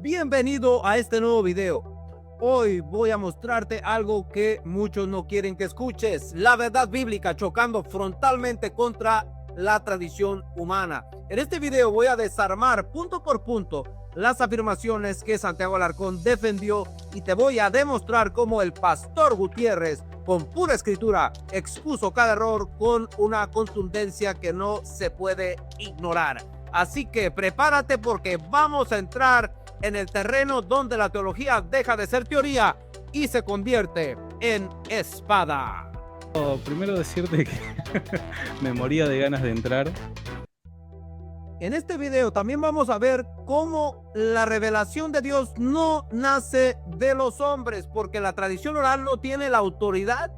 Bienvenido a este nuevo video. Hoy voy a mostrarte algo que muchos no quieren que escuches. La verdad bíblica chocando frontalmente contra la tradición humana. En este video voy a desarmar punto por punto las afirmaciones que Santiago Alarcón defendió y te voy a demostrar cómo el pastor Gutiérrez, con pura escritura, expuso cada error con una contundencia que no se puede ignorar. Así que prepárate porque vamos a entrar en el terreno donde la teología deja de ser teoría y se convierte en espada. Primero decirte que me moría de ganas de entrar. En este video también vamos a ver cómo la revelación de Dios no nace de los hombres, porque la tradición oral no tiene la autoridad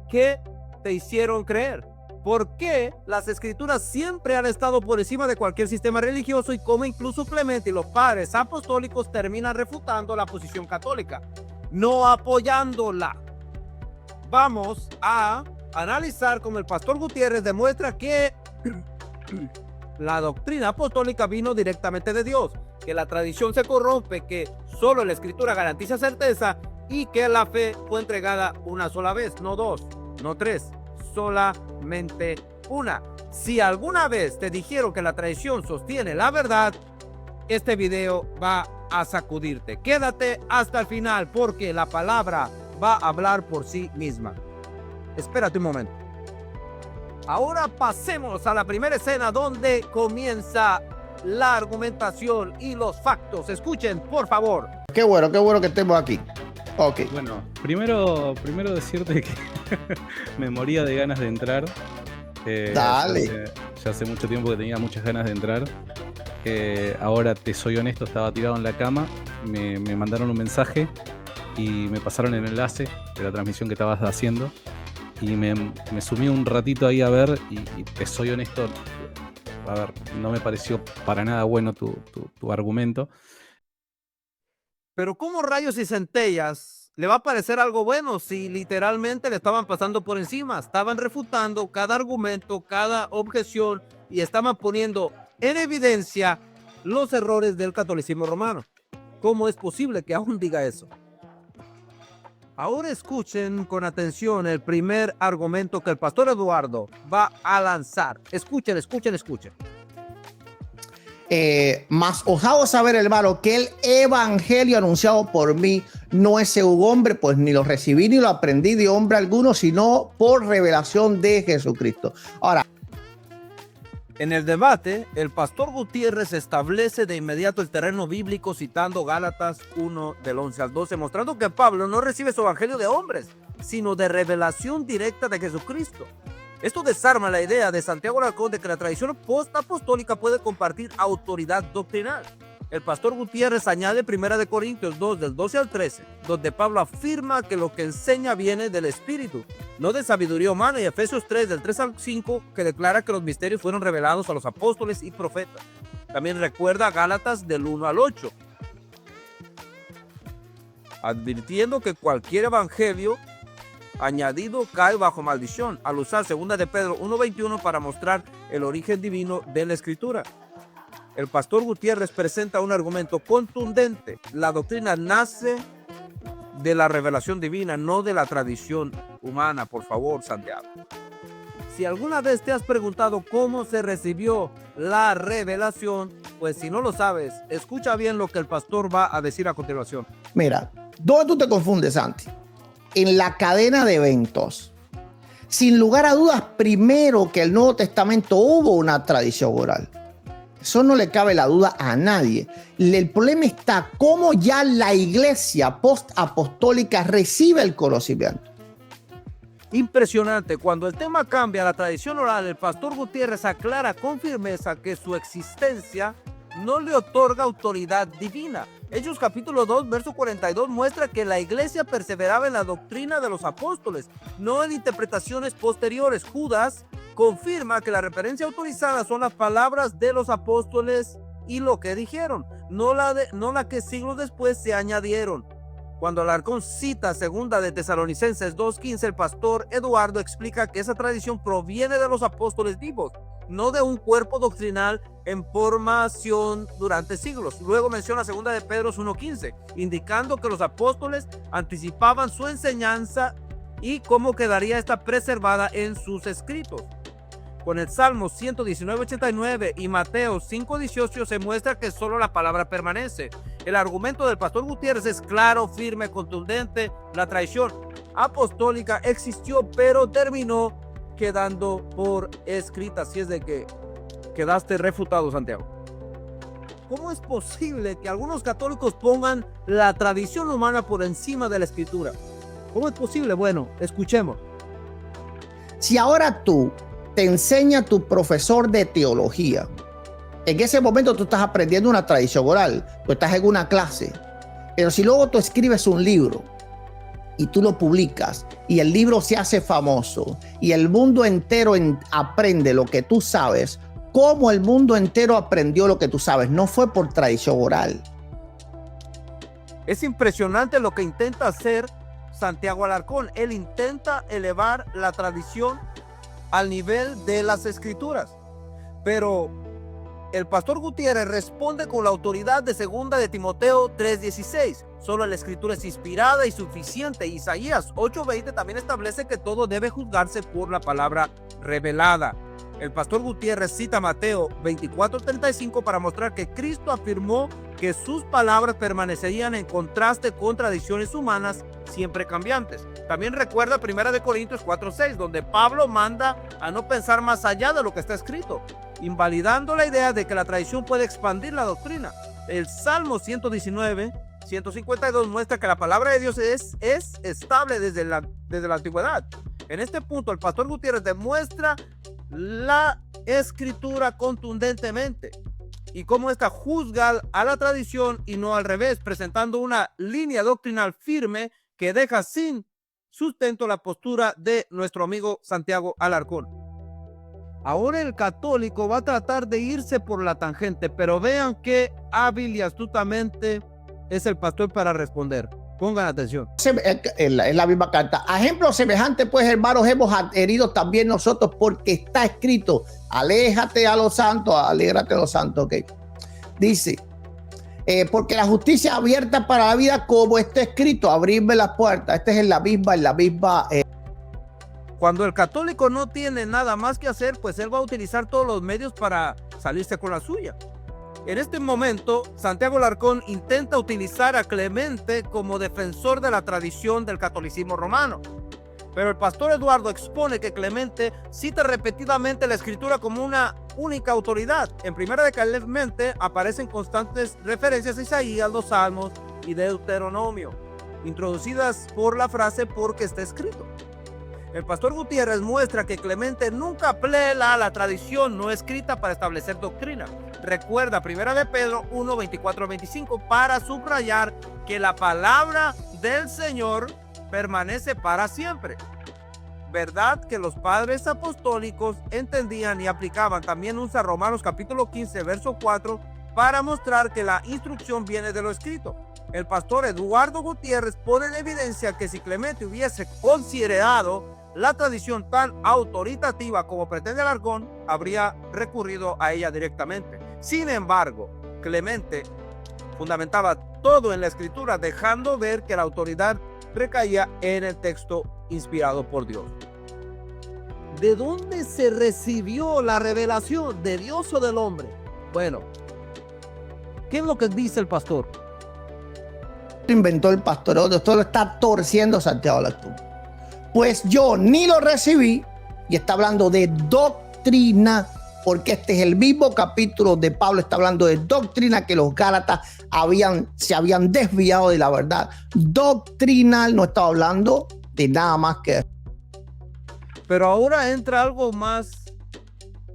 que te hicieron creer. ¿Por qué las escrituras siempre han estado por encima de cualquier sistema religioso y cómo incluso Clemente y los padres apostólicos terminan refutando la posición católica, no apoyándola? Vamos a analizar cómo el pastor Gutiérrez demuestra que la doctrina apostólica vino directamente de Dios, que la tradición se corrompe, que solo la escritura garantiza certeza y que la fe fue entregada una sola vez, no dos, no tres, solamente una. Si alguna vez te dijeron que la tradición sostiene la verdad, este video va a sacudirte. Quédate hasta el final porque la palabra va a hablar por sí misma. Espérate un momento. Ahora pasemos a la primera escena donde comienza la argumentación y los factos. Escuchen, por favor. Qué bueno que estemos aquí. Ok. Bueno, primero decirte que me moría de ganas de entrar. Dale. Ya hace mucho tiempo que tenía muchas ganas de entrar. Ahora te soy honesto, estaba tirado en la cama, me mandaron un mensaje y me pasaron el enlace de la transmisión que estabas haciendo. Y me sumí un ratito ahí a ver y te soy honesto, a ver, no me pareció para nada bueno tu argumento. Pero ¿cómo rayos y centellas le va a parecer algo bueno si literalmente le estaban pasando por encima? Estaban refutando cada argumento, cada objeción y estaban poniendo en evidencia los errores del catolicismo romano. ¿Cómo es posible que aún diga eso? Ahora escuchen con atención el primer argumento que el pastor Eduardo va a lanzar. Escuchen. Mas os hago saber, hermano, que el evangelio anunciado por mí no es según hombre, pues ni lo recibí ni lo aprendí de hombre alguno, sino por revelación de Jesucristo. Ahora, en el debate, el pastor Gutiérrez establece de inmediato el terreno bíblico citando Gálatas 1 del 11 al 12, mostrando que Pablo no recibe su evangelio de hombres, sino de revelación directa de Jesucristo. Esto desarma la idea de Santiago Alarcón de que la tradición postapostólica puede compartir autoridad doctrinal. El pastor Gutiérrez añade 1 Corintios 2 del 12 al 13, donde Pablo afirma que lo que enseña viene del Espíritu, no de sabiduría humana, y Efesios 3 del 3 al 5, que declara que los misterios fueron revelados a los apóstoles y profetas. También recuerda a Gálatas del 1 al 8, advirtiendo que cualquier evangelio añadido cae bajo maldición, al usar 2 de Pedro 1:21 para mostrar el origen divino de la Escritura. El pastor Gutiérrez presenta un argumento contundente. La doctrina nace de la revelación divina, no de la tradición humana. Por favor, Santiago. Si alguna vez te has preguntado cómo se recibió la revelación, pues si no lo sabes, escucha bien lo que el pastor va a decir a continuación. mira, ¿dónde tú te confundes, Santi? En la cadena de eventos. Sin lugar a dudas, primero que el Nuevo Testamento hubo una tradición oral. Eso no le cabe la duda a nadie. El problema está cómo ya la iglesia post-apostólica recibe el conocimiento. Impresionante. Cuando el tema cambia a la tradición oral, el pastor Gutiérrez aclara con firmeza que su existencia no le otorga autoridad divina. Hechos capítulo 2, verso 42 muestra que la iglesia perseveraba en la doctrina de los apóstoles, no en interpretaciones posteriores. Judas confirma que la referencia autorizada son las palabras de los apóstoles y lo que dijeron, no la que siglos después se añadieron. Cuando Alarcón cita 2 de Tesalonicenses 2:15, el pastor Eduardo explica que esa tradición proviene de los apóstoles vivos, no de un cuerpo doctrinal en formación durante siglos. Luego menciona 2 de Pedro 1:15, indicando que los apóstoles anticipaban su enseñanza y cómo quedaría esta preservada en sus escritos. Con el Salmo 119:89 y Mateo 5:18 se muestra que solo la palabra permanece. El argumento del pastor Gutiérrez es claro, firme, contundente. La traición apostólica existió, pero terminó quedando por escrita. Así es de que quedaste refutado, Santiago. ¿Cómo es posible que algunos católicos pongan la tradición humana por encima de la escritura? ¿Cómo es posible? Bueno, escuchemos. Si ahora tú te enseña tu profesor de teología, en ese momento tú estás aprendiendo una tradición oral, tú estás en una clase, pero si luego tú escribes un libro y tú lo publicas y el libro se hace famoso y el mundo entero aprende lo que tú sabes, ¿cómo el mundo entero aprendió lo que tú sabes? No fue por tradición oral. Es impresionante lo que intenta hacer Santiago Alarcón. Él intenta elevar la tradición al nivel de las escrituras, pero el pastor Gutiérrez responde con la autoridad de 2 de Timoteo 3:16. Solo la escritura es inspirada y suficiente. Isaías 8:20 también establece que todo debe juzgarse por la palabra revelada. El pastor Gutiérrez cita Mateo 24:35 para mostrar que Cristo afirmó que sus palabras permanecerían en contraste con tradiciones humanas siempre cambiantes. También recuerda 1 de Corintios 4:6, donde Pablo manda a no pensar más allá de lo que está escrito, invalidando la idea de que la tradición puede expandir la doctrina. El Salmo 119:152 muestra que la palabra de Dios es estable desde la antigüedad. En este punto, el pastor Gutiérrez demuestra la escritura contundentemente y cómo esta juzga a la tradición y no al revés, presentando una línea doctrinal firme que deja sin sustento la postura de nuestro amigo Santiago Alarcón. Ahora el católico va a tratar de irse por la tangente, pero vean qué hábil y astutamente es el pastor para responder. Pongan atención. En la misma carta. A ejemplo semejante, pues, hermanos, hemos adherido también nosotros, porque está escrito: aléjate a los santos, alégrate a los santos. Okay. Dice, porque la justicia abierta para la vida, como está escrito, abrirme las puertas. Este es en la misma. Cuando el católico no tiene nada más que hacer, pues él va a utilizar todos los medios para salirse con la suya. En este momento, Santiago Alarcón intenta utilizar a Clemente como defensor de la tradición del catolicismo romano. Pero el pastor Eduardo expone que Clemente cita repetidamente la escritura como una única autoridad. En 1 de Clemente aparecen constantes referencias a Isaías, los Salmos y Deuteronomio, introducidas por la frase "porque está escrito". El pastor Gutiérrez muestra que Clemente nunca apela a la tradición no escrita para establecer doctrina. Recuerda 1 de Pedro 1:24-25 para subrayar que la palabra del Señor permanece para siempre. Verdad que los padres apostólicos entendían y aplicaban. También usa Romanos capítulo 15 verso 4 para mostrar que la instrucción viene de lo escrito. El pastor Eduardo Gutiérrez pone en evidencia que si Clemente hubiese considerado la tradición tan autoritativa como pretende Alarcón, habría recurrido a ella directamente. Sin embargo, Clemente fundamentaba todo en la escritura, dejando ver que la autoridad recaía en el texto inspirado por Dios. ¿De dónde se recibió la revelación? ¿De Dios o del hombre? Bueno, ¿qué es lo que dice el pastor? Inventó el pastorado, esto lo está torciendo Santiago Alarcón. Pues yo ni lo recibí, y está hablando de doctrina, porque este es el mismo capítulo de Pablo, está hablando de doctrina, que los Gálatas se habían desviado de la verdad doctrinal, no estaba hablando de nada más que. Pero ahora entra algo más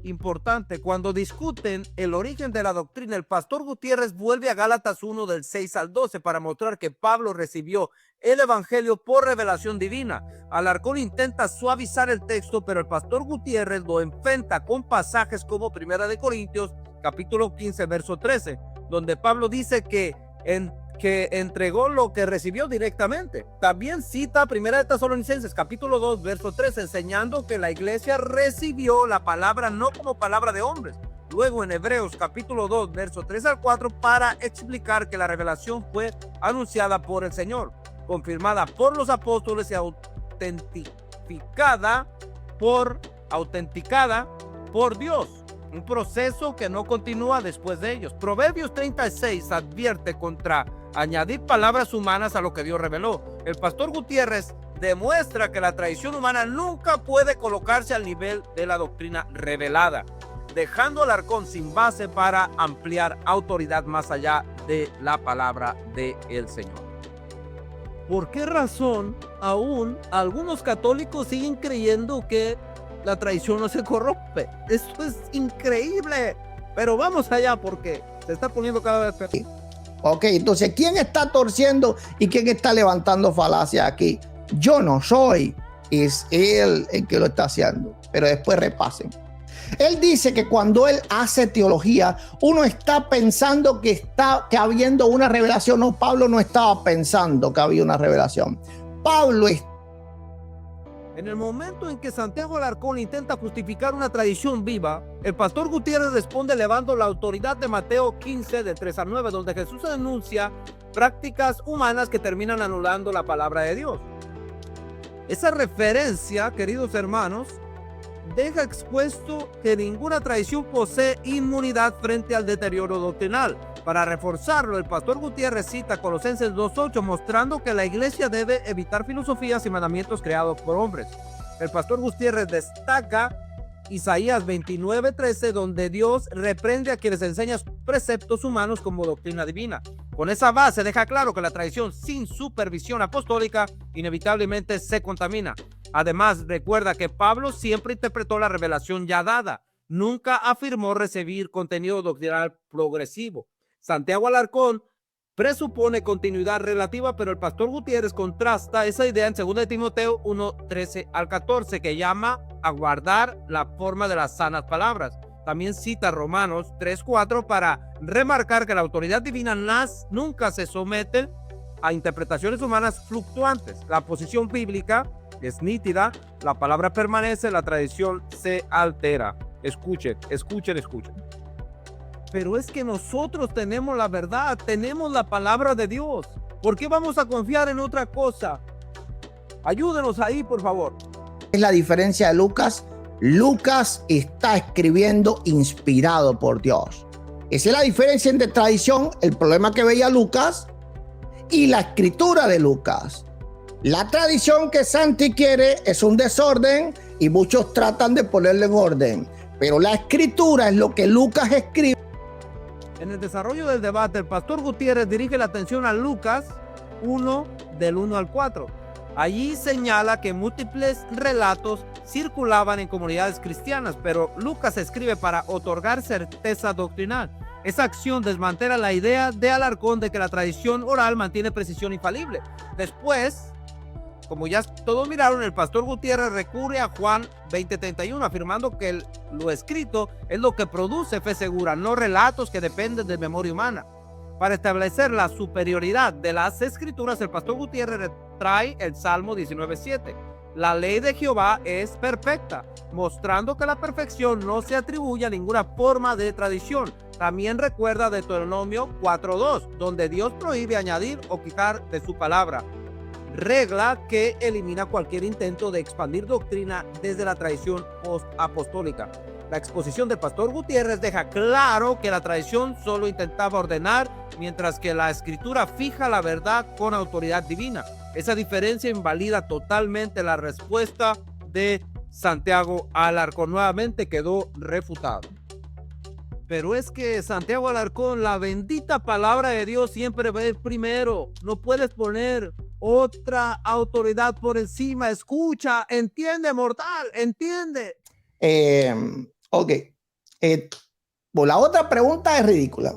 importante. Cuando discuten el origen de la doctrina, el pastor Gutiérrez vuelve a Gálatas 1 del 6 al 12 para mostrar que Pablo recibió el evangelio por revelación divina. Alarcón intenta suavizar el texto, pero el pastor Gutiérrez lo enfrenta con pasajes como 1 de Corintios capítulo 15 verso 13, donde Pablo dice que que entregó lo que recibió directamente. También cita 1 Tesalonicenses capítulo 2 verso 3, enseñando que la iglesia recibió la palabra no como palabra de hombres. Luego en Hebreos capítulo 2 verso 3 al 4 para explicar que la revelación fue anunciada por el Señor, confirmada por los apóstoles y autenticada por Dios. Un proceso que no continúa después de ellos. Proverbios 36 advierte contra añadir palabras humanas a lo que Dios reveló. El pastor Gutiérrez demuestra que la tradición humana nunca puede colocarse al nivel de la doctrina revelada, dejando al Alarcón sin base para ampliar autoridad más allá de la palabra del Señor. ¿Por qué razón aún algunos católicos siguen creyendo que la tradición no se corrompe? Esto es increíble. Pero vamos allá porque se está poniendo cada vez peor. Ok, entonces, ¿quién está torciendo y quién está levantando falacia aquí? Yo no soy, es él el que lo está haciendo. Pero después repasen. Él dice que cuando él hace teología, uno está pensando que habiendo una revelación. No, Pablo no estaba pensando que había una revelación. Pablo está. En el momento en que Santiago Alarcón intenta justificar una tradición viva, el pastor Gutiérrez responde elevando la autoridad de Mateo 15, de 3 al 9, donde Jesús denuncia prácticas humanas que terminan anulando la palabra de Dios. Esa referencia, queridos hermanos, deja expuesto que ninguna tradición posee inmunidad frente al deterioro doctrinal. Para reforzarlo, el pastor Gutiérrez cita Colosenses 2:8, mostrando que la iglesia debe evitar filosofías y mandamientos creados por hombres. El pastor Gutiérrez destaca Isaías 29:13, donde Dios reprende a quienes enseñan preceptos humanos como doctrina divina. Con esa base deja claro que la tradición sin supervisión apostólica inevitablemente se contamina. Además, recuerda que Pablo siempre interpretó la revelación ya dada. Nunca afirmó recibir contenido doctrinal progresivo. Santiago Alarcón presupone continuidad relativa, pero el pastor Gutiérrez contrasta esa idea en 2 Timoteo 1:13 al 14, que llama a guardar la forma de las sanas palabras. También cita Romanos 3:4 para remarcar que la autoridad divina nunca se somete a interpretaciones humanas fluctuantes. La posición bíblica es nítida, la palabra permanece, la tradición se altera. Escuchen. Pero es que nosotros tenemos la verdad, tenemos la palabra de Dios. ¿Por qué vamos a confiar en otra cosa? Ayúdenos ahí, por favor. Es la diferencia de Lucas. Lucas está escribiendo inspirado por Dios. Esa es la diferencia entre tradición, el problema que veía Lucas, y la escritura de Lucas. La tradición que Santi quiere es un desorden y muchos tratan de ponerle en orden. Pero la escritura es lo que Lucas escribe. En el desarrollo del debate, el pastor Gutiérrez dirige la atención a Lucas 1, del 1 al 4. Allí señala que múltiples relatos circulaban en comunidades cristianas, pero Lucas escribe para otorgar certeza doctrinal. Esa acción desmantela la idea de Alarcón de que la tradición oral mantiene precisión infalible. Después, como ya todos miraron, el pastor Gutiérrez recurre a Juan 20:31, afirmando que lo escrito es lo que produce fe segura, no relatos que dependen de memoria humana. Para establecer la superioridad de las escrituras, el pastor Gutiérrez trae el Salmo 19:7. La ley de Jehová es perfecta, mostrando que la perfección no se atribuye a ninguna forma de tradición. También recuerda Deuteronomio 4:2, donde Dios prohíbe añadir o quitar de su palabra, regla que elimina cualquier intento de expandir doctrina desde la tradición apostólica. La exposición del pastor Gutiérrez deja claro que la tradición solo intentaba ordenar, mientras que la escritura fija la verdad con autoridad divina. Esa diferencia invalida totalmente la respuesta de Santiago Alarcón. Nuevamente quedó refutado. Pero es que Santiago Alarcón, la bendita palabra de Dios siempre va a ir primero. No puedes poner otra autoridad por encima. Escucha, entiende, mortal, entiende. Ok. La otra pregunta es ridícula.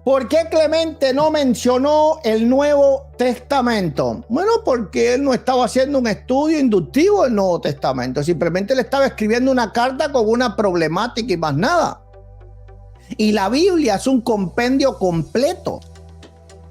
¿Por qué Clemente no mencionó el Nuevo Testamento? Bueno, porque él no estaba haciendo un estudio inductivo del Nuevo Testamento. Simplemente le estaba escribiendo una carta con una problemática y más nada. Y la Biblia es un compendio completo.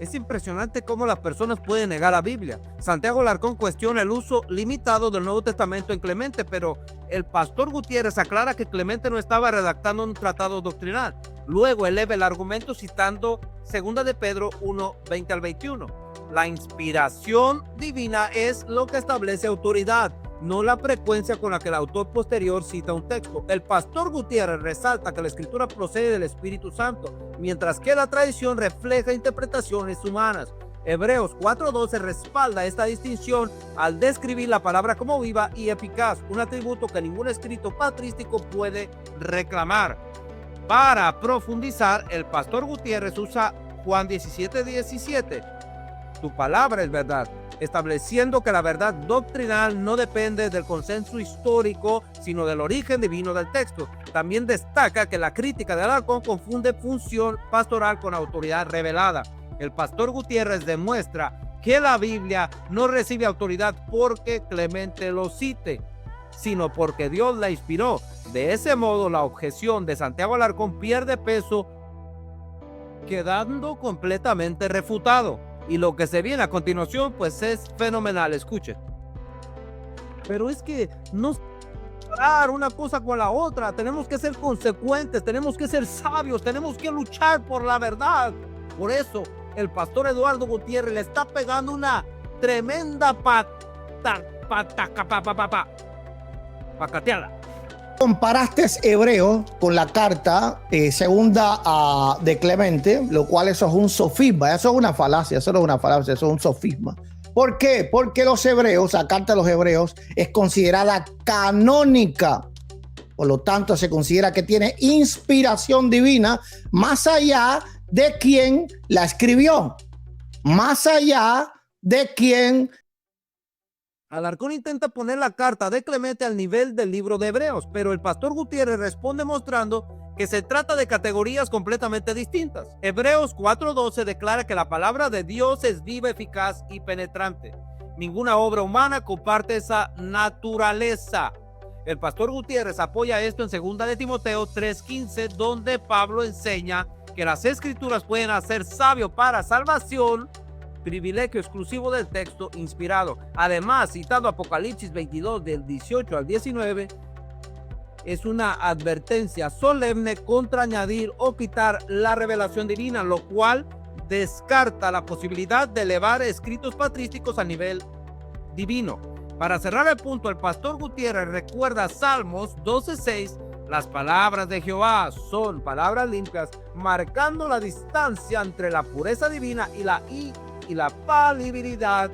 Es impresionante cómo las personas pueden negar la Biblia. Santiago Alarcón cuestiona el uso limitado del Nuevo Testamento en Clemente, pero el pastor Gutiérrez aclara que Clemente no estaba redactando un tratado doctrinal. Luego eleva el argumento citando 2 de Pedro 1, 20 al 21. La inspiración divina es lo que establece autoridad, no la frecuencia con la que el autor posterior cita un texto. El pastor Gutiérrez resalta que la escritura procede del Espíritu Santo, mientras que la tradición refleja interpretaciones humanas. Hebreos 4:12 respalda esta distinción al describir la palabra como viva y eficaz, un atributo que ningún escrito patrístico puede reclamar. Para profundizar, el pastor Gutiérrez usa Juan 17:17. Tu palabra es verdad, estableciendo que la verdad doctrinal no depende del consenso histórico, sino del origen divino del texto. También destaca que la crítica de Alarcón confunde función pastoral con autoridad revelada. El pastor Gutiérrez demuestra que la Biblia no recibe autoridad porque Clemente lo cite, sino porque Dios la inspiró. De ese modo, la objeción de Santiago Alarcón pierde peso, quedando completamente refutado. Y lo que se viene a continuación, pues es fenomenal. Escuchen. Pero es que no separar una cosa con la otra. Tenemos que ser consecuentes, tenemos que ser sabios, tenemos que luchar por la verdad. Por eso, el pastor Eduardo Gutiérrez le está pegando una tremenda pacateada. Comparaste Hebreo con la carta segunda de Clemente, lo cual eso es un sofisma, eso es una falacia, eso no es una falacia, eso es un sofisma. ¿Por qué? Porque los hebreos, la carta de los hebreos es considerada canónica, por lo tanto se considera que tiene inspiración divina más allá de quien la escribió, más allá de quien... Alarcón intenta poner la carta de Clemente al nivel del libro de Hebreos, pero el pastor Gutiérrez responde mostrando que se trata de categorías completamente distintas. Hebreos 4:12 declara que la palabra de Dios es viva, eficaz y penetrante. Ninguna obra humana comparte esa naturaleza. El pastor Gutiérrez apoya esto en 2 de Timoteo 3:15, donde Pablo enseña que las escrituras pueden hacer sabio para salvación, privilegio exclusivo del texto inspirado. Además, citando Apocalipsis 22 del 18 al 19, es una advertencia solemne contra añadir o quitar la revelación divina, lo cual descarta la posibilidad de elevar escritos patrísticos a nivel divino. Para cerrar el punto, el pastor Gutiérrez recuerda Salmos 12:6. Las palabras de Jehová son palabras limpias, marcando la distancia entre la pureza divina y la falibilidad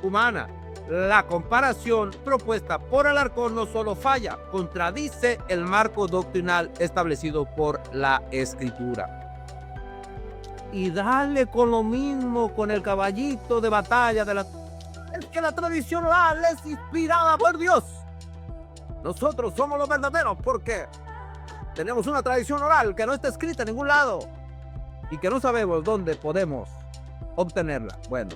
humana. La comparación propuesta por Alarcón no solo falla, contradice el marco doctrinal establecido por la Escritura. Y dale con lo mismo con el caballito de batalla de es que la tradición oral es inspirada por Dios. Nosotros somos los verdaderos porque tenemos una tradición oral que no está escrita en ningún lado y que no sabemos dónde podemos obtenerla. Bueno,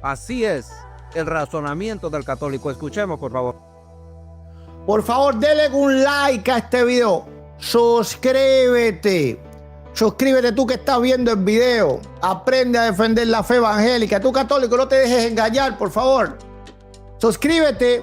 así es el razonamiento del católico. Escuchemos, por favor. Por favor, denle un like a este video. Suscríbete. Suscríbete tú que estás viendo el video. Aprende a defender la fe evangélica. Tú católico, no te dejes engañar, por favor. Suscríbete.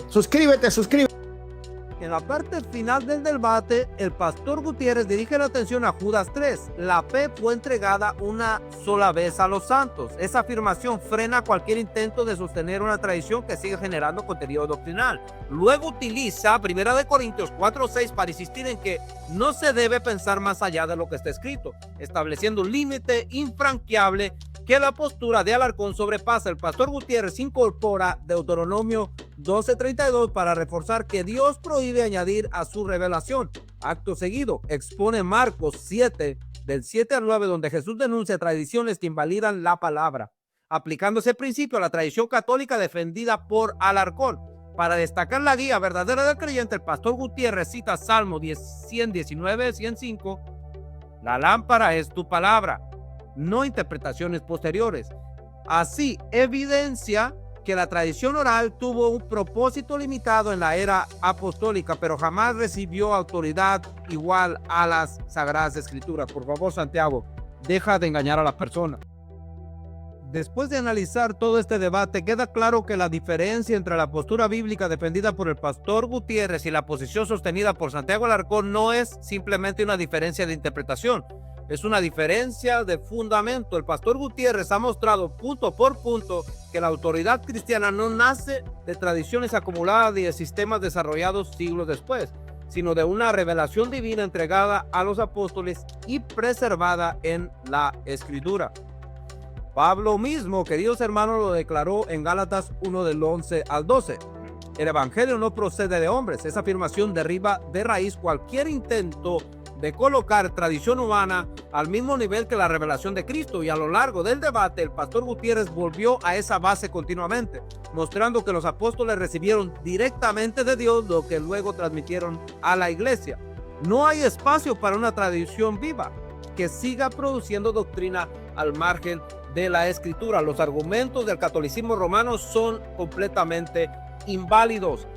En la parte final del debate, el pastor Gutiérrez dirige la atención a Judas 3. La fe fue entregada una sola vez a los santos. Esa afirmación frena cualquier intento de sostener una tradición que sigue generando contenido doctrinal. Luego utiliza 1 Corintios 4:6 para insistir en que no se debe pensar más allá de lo que está escrito, estableciendo un límite infranqueable que la postura de Alarcón sobrepasa. El pastor Gutiérrez incorpora Deuteronomio 12:32 para reforzar que Dios prohíbe añadir a su revelación. Acto seguido, expone Marcos 7, del 7 al 9, donde Jesús denuncia tradiciones que invalidan la palabra, aplicando ese principio a la tradición católica defendida por Alarcón. Para destacar la guía verdadera del creyente, el pastor Gutiérrez cita Salmo 119, 105. La lámpara es tu palabra, no interpretaciones posteriores. Así evidencia que la tradición oral tuvo un propósito limitado en la era apostólica, pero jamás recibió autoridad igual a las Sagradas Escrituras. Por favor, Santiago, deja de engañar a las personas. Después de analizar todo este debate, queda claro que la diferencia entre la postura bíblica defendida por el pastor Gutiérrez y la posición sostenida por Santiago Alarcón no es simplemente una diferencia de interpretación, es una diferencia de fundamento. El pastor Gutiérrez ha mostrado punto por punto que la autoridad cristiana no nace de tradiciones acumuladas y de sistemas desarrollados siglos después, sino de una revelación divina entregada a los apóstoles y preservada en la Escritura. Pablo mismo, queridos hermanos, lo declaró en Gálatas 1 del 11 al 12. El evangelio no procede de hombres. Esa afirmación derriba de raíz cualquier intento de colocar tradición humana al mismo nivel que la revelación de Cristo, y a lo largo del debate el pastor Gutiérrez volvió a esa base continuamente, mostrando que los apóstoles recibieron directamente de Dios lo que luego transmitieron a la iglesia. No hay espacio para una tradición viva que siga produciendo doctrina al margen de la Escritura. Los argumentos del catolicismo romano son completamente inválidos.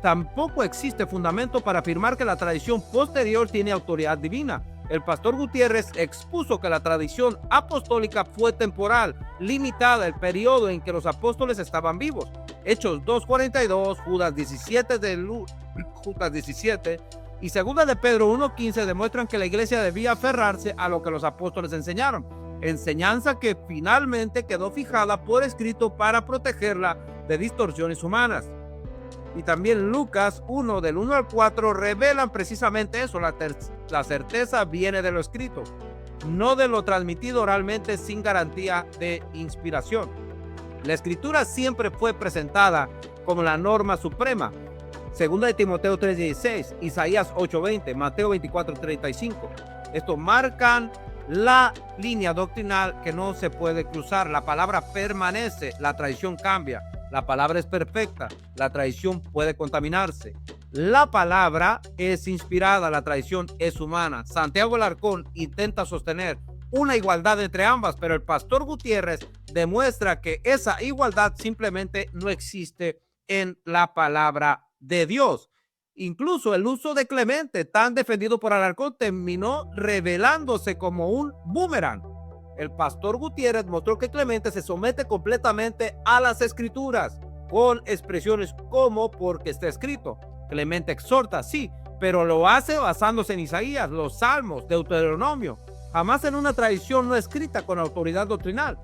Tampoco existe fundamento para afirmar que la tradición posterior tiene autoridad divina. El pastor Gutiérrez expuso que la tradición apostólica fue temporal, limitada el periodo en que los apóstoles estaban vivos. Hechos 2:42, Judas 17 y segunda de Pedro 1:15 demuestran que la iglesia debía aferrarse a lo que los apóstoles enseñaron, enseñanza que finalmente quedó fijada por escrito para protegerla de distorsiones humanas. Y también Lucas 1 del 1 al 4 revelan precisamente eso. La certeza viene de lo escrito, no de lo transmitido oralmente sin garantía de inspiración. La Escritura siempre fue presentada como la norma suprema. Segunda de Timoteo 3:16, Isaías 8:20, Mateo 24:35. Estos marcan la línea doctrinal que no se puede cruzar. La palabra permanece, la tradición cambia. La palabra es perfecta, la tradición puede contaminarse. La palabra es inspirada, la tradición es humana. Santiago Alarcón intenta sostener una igualdad entre ambas, pero el pastor Gutiérrez demuestra que esa igualdad simplemente no existe en la palabra de Dios. Incluso el uso de Clemente, tan defendido por Alarcón, terminó revelándose como un boomerang. El pastor Gutiérrez mostró que Clemente se somete completamente a las Escrituras, con expresiones como porque está escrito. Clemente exhorta, sí, pero lo hace basándose en Isaías, los Salmos, Deuteronomio, jamás en una tradición no escrita con autoridad doctrinal.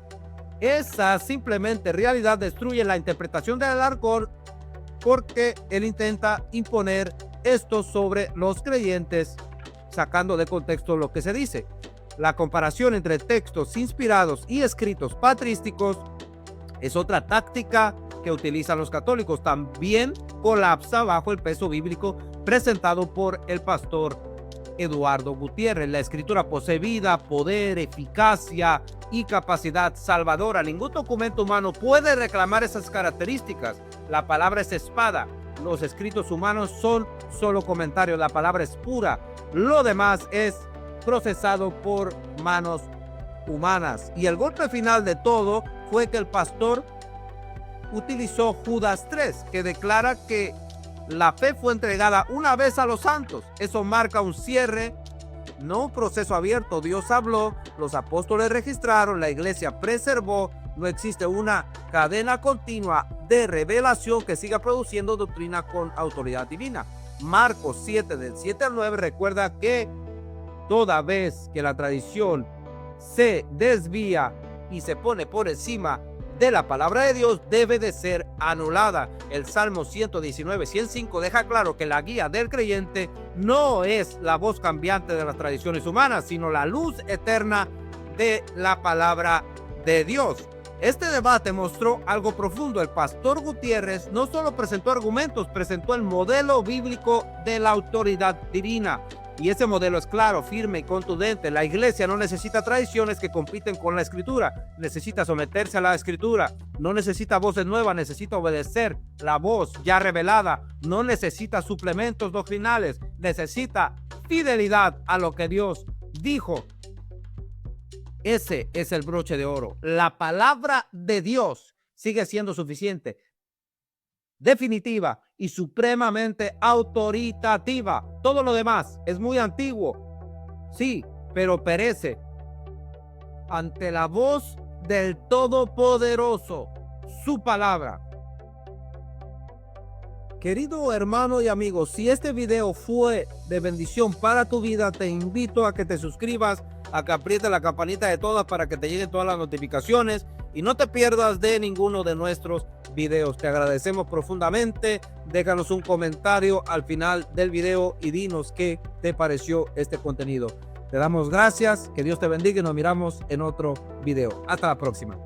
Esa simplemente realidad destruye la interpretación de Alarcón, porque él intenta imponer esto sobre los creyentes, sacando de contexto lo que se dice. La comparación entre textos inspirados y escritos patrísticos es otra táctica que utilizan los católicos. También colapsa bajo el peso bíblico presentado por el pastor Eduardo Gutiérrez. La Escritura posee vida, poder, eficacia y capacidad salvadora. Ningún documento humano puede reclamar esas características. La palabra es espada. Los escritos humanos son solo comentarios. La palabra es pura. Lo demás es procesado por manos humanas. Y el golpe final de todo fue que el pastor utilizó Judas 3, que declara que la fe fue entregada una vez a los santos. Eso marca un cierre, no un proceso abierto. Dios habló, los apóstoles registraron, la iglesia preservó. No existe una cadena continua de revelación que siga produciendo doctrina con autoridad divina. Marcos 7 del 7 al 9 recuerda que toda vez que la tradición se desvía y se pone por encima de la palabra de Dios, debe de ser anulada. El Salmo 119:105 deja claro que la guía del creyente no es la voz cambiante de las tradiciones humanas, sino la luz eterna de la palabra de Dios. Este debate mostró algo profundo. El pastor Gutiérrez no solo presentó argumentos, presentó el modelo bíblico de la autoridad divina. Y ese modelo es claro, firme y contundente. La iglesia no necesita tradiciones que compiten con la Escritura. Necesita someterse a la Escritura. No necesita voces nuevas, necesita obedecer la voz ya revelada. No necesita suplementos doctrinales. Necesita fidelidad a lo que Dios dijo. Ese es el broche de oro. La palabra de Dios sigue siendo suficiente, definitiva y supremamente autoritativa. Todo lo demás es muy antiguo, sí, pero perece ante la voz del Todopoderoso, su palabra. Querido hermano y amigo, si este video fue de bendición para tu vida, te invito a que te suscribas, a que aprietes la campanita de todas para que te lleguen todas las notificaciones y no te pierdas de ninguno de nuestros videos. Te agradecemos profundamente. Déjanos un comentario al final del video y dinos qué te pareció este contenido. Te damos gracias, que Dios te bendiga y nos miramos en otro video. Hasta la próxima.